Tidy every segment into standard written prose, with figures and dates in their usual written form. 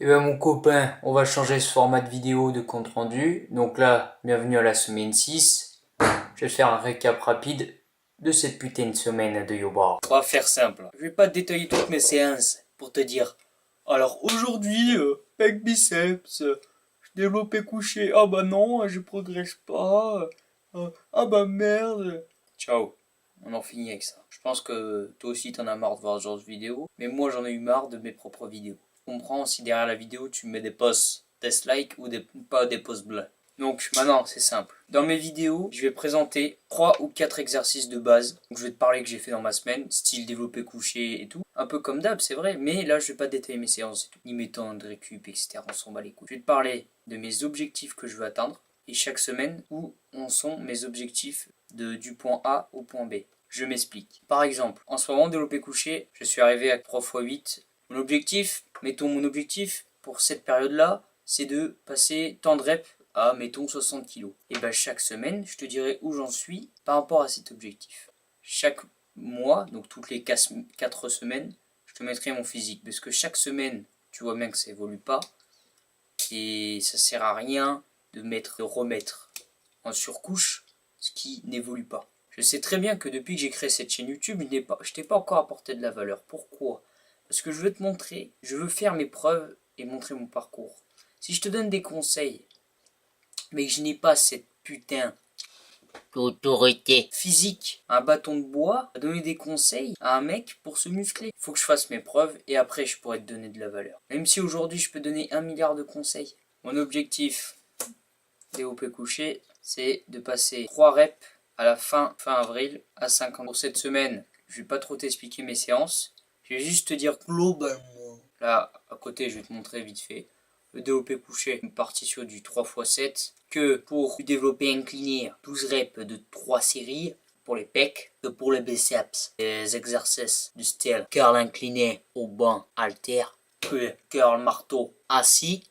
Eh ben mon copain, on va changer ce format de vidéo de compte rendu. Donc là, bienvenue à la semaine 6. Je vais faire un récap rapide de cette putain de semaine de Yobar. On va faire simple. Je vais pas détailler toutes mes séances pour te dire. Alors aujourd'hui, pec biceps, développé couché. Ah bah non, je progresse pas. Ah bah merde. Ciao. On en finit avec ça. Je pense que toi aussi t'en as marre de voir ce genre de vidéo. Mais moi j'en ai eu marre de mes propres vidéos. Je comprends si derrière la vidéo tu mets des posts dislike ou pas des posts bleus. Donc maintenant c'est simple. Dans mes vidéos, je vais présenter 3 ou 4 exercices de base. Donc je vais te parler que j'ai fait dans ma semaine, style développé couché et tout. Un peu comme d'hab, c'est vrai, mais là je vais pas détailler mes séances et tout, ni mes temps de récup, etc. On s'en bat les couilles. Je vais te parler de mes objectifs que je veux atteindre et chaque semaine où en sont mes objectifs du point A au point B. Je m'explique. Par exemple, en ce moment, développé couché, je suis arrivé à 3 x 8. Mon objectif pour cette période-là, c'est de passer tant de reps à, mettons, 60 kg. Et bien chaque semaine, je te dirai où j'en suis par rapport à cet objectif. Chaque mois, donc toutes les 4 semaines, je te mettrai mon physique. Parce que chaque semaine, tu vois bien que ça évolue pas. Et ça sert à rien de remettre en surcouche ce qui n'évolue pas. Je sais très bien que depuis que j'ai créé cette chaîne YouTube, je t'ai pas encore apporté de la valeur. Pourquoi? Parce que je veux te montrer, je veux faire mes preuves et montrer mon parcours. Si je te donne des conseils, mais que je n'ai pas cette putain d'autorité physique, un bâton de bois, à donner des conseils à un mec pour se muscler. Il faut que je fasse mes preuves et après je pourrais te donner de la valeur. Même si aujourd'hui je peux donner 1 milliard de conseils. Mon objectif développé couché, c'est de passer 3 reps à la fin avril à 50. Pour cette semaine, je vais pas trop t'expliquer mes séances. Je vais juste te dire globalement. Là, à côté, je vais te montrer vite fait. Le développé couché, une partie sur du 3x7. Que pour du développé incliné, 12 reps de 3 séries pour les pecs. Que pour les biceps, des exercices du style curl incliné au banc halter. Curl marteau assis.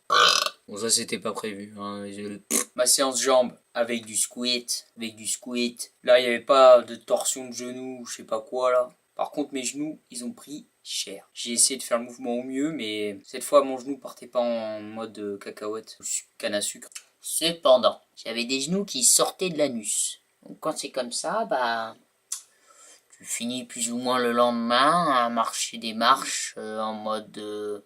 Bon, ça c'était pas prévu. Hein. Ma séance jambes avec du squat. Là, il n'y avait pas de torsion de genou, je sais pas quoi là. Par contre, mes genoux, ils ont pris cher. J'ai essayé de faire le mouvement au mieux, mais cette fois, mon genou partait pas en mode cacahuète, canne à sucre. Cependant, j'avais des genoux qui sortaient de l'anus. Donc quand c'est comme ça, bah, tu finis plus ou moins le lendemain à marcher des marches en mode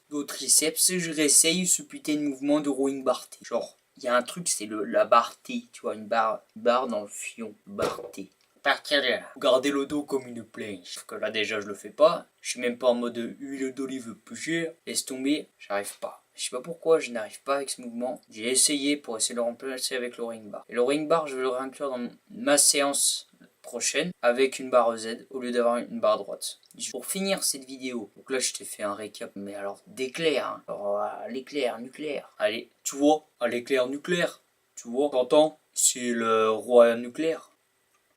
au triceps, je réessaye ce putain de mouvement de rowing bar T. Genre, il y a un truc, c'est la barre T, tu vois, une barre dans le fion, barre T. Partir de là. Garder le dos comme une planche. Sauf que là déjà je le fais pas. Je suis même pas en mode huile d'olive plus cher. Laisse tomber, j'arrive pas. Je sais pas pourquoi je n'arrive pas avec ce mouvement. J'ai essayé pour essayer de le remplacer avec le rowing bar. Et le rowing bar, je vais le réinclure dans ma séance prochaine avec une barre Z au lieu d'avoir une barre droite. Pour finir cette vidéo, donc là je t'ai fait un récap, mais alors d'éclair, hein. Alors l'éclair nucléaire. Allez, tu vois, à l'éclair nucléaire, tu vois, t'entends, c'est le roi nucléaire.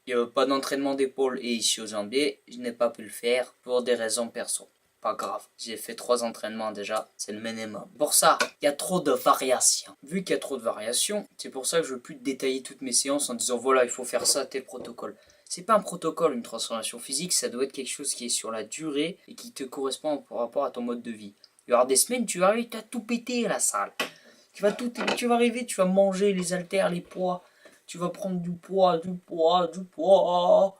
Il n'y a pas d'entraînement d'épaule et ici aux jambiers, je n'ai pas pu le faire pour des raisons perso. Pas grave, j'ai fait 3 entraînements déjà, c'est le minimum. Pour ça, il y a trop de variations. Vu qu'il y a trop de variations, c'est pour ça que je veux plus détailler toutes mes séances en disant voilà, il faut faire ça, tel protocole. C'est pas un protocole, une transformation physique, ça doit être quelque chose qui est sur la durée et qui te correspond par rapport à ton mode de vie. Il y aura des semaines, tu vas arriver, tu as tout pété à la salle. Tu vas arriver, tu vas manger les haltères, les poids. Tu vas prendre du poids,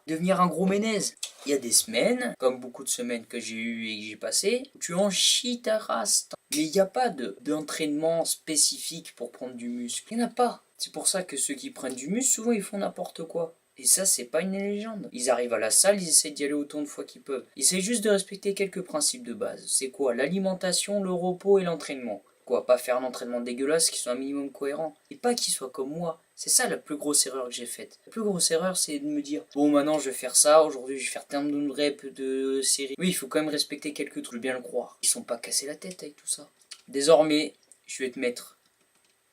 devenir un gros ménez. Il y a des semaines, comme beaucoup de semaines que j'ai eues et que j'ai passées, où tu en chies ta race. Mais il n'y a pas d'entraînement spécifique pour prendre du muscle. Il n'y en a pas. C'est pour ça que ceux qui prennent du muscle, souvent ils font n'importe quoi. Et ça, c'est pas une légende. Ils arrivent à la salle, ils essaient d'y aller autant de fois qu'ils peuvent. Ils essaient juste de respecter quelques principes de base. C'est quoi? L'alimentation, le repos et l'entraînement. Quoi, pas faire un entraînement dégueulasse qui soit un minimum cohérent. Et pas qu'il soit comme moi. C'est ça la plus grosse erreur que j'ai faite. La plus grosse erreur, c'est de me dire bon, maintenant je vais faire ça, aujourd'hui je vais faire tant de reps de série. Oui, il faut quand même respecter quelques trucs, je veux bien le croire. Ils sont pas cassés la tête avec tout ça. Désormais, je vais te mettre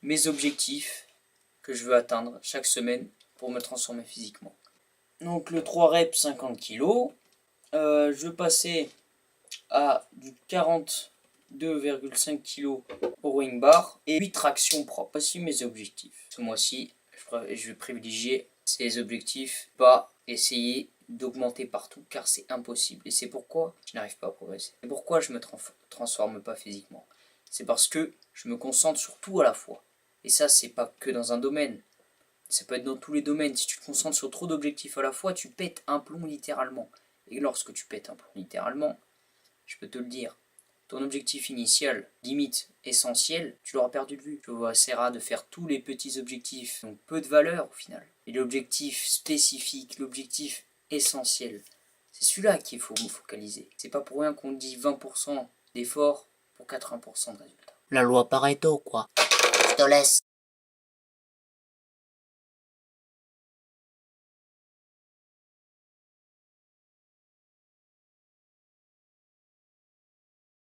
mes objectifs que je veux atteindre chaque semaine pour me transformer physiquement. Donc le 3 reps 50 kg. Je veux passer à du 42,5 kg au rowing bar et 8 tractions propres. Voici mes objectifs. Ce mois-ci, je vais privilégier ces objectifs, pas essayer d'augmenter partout, car c'est impossible. Et c'est pourquoi je n'arrive pas à progresser. C'est pourquoi je me transforme pas physiquement. C'est parce que je me concentre sur tout à la fois. Et ça, c'est pas que dans un domaine. Ça peut être dans tous les domaines. Si tu te concentres sur trop d'objectifs à la fois, tu pètes un plomb littéralement. Et lorsque tu pètes un plomb littéralement, je peux te le dire, ton objectif initial, limite essentiel, tu l'auras perdu de vue. Tu essaieras de faire tous les petits objectifs, donc peu de valeur au final. Et l'objectif spécifique, l'objectif essentiel, c'est celui-là qu'il faut me focaliser. C'est pas pour rien qu'on dit 20% d'effort pour 80% de résultats. La loi Pareto, quoi. Je te laisse.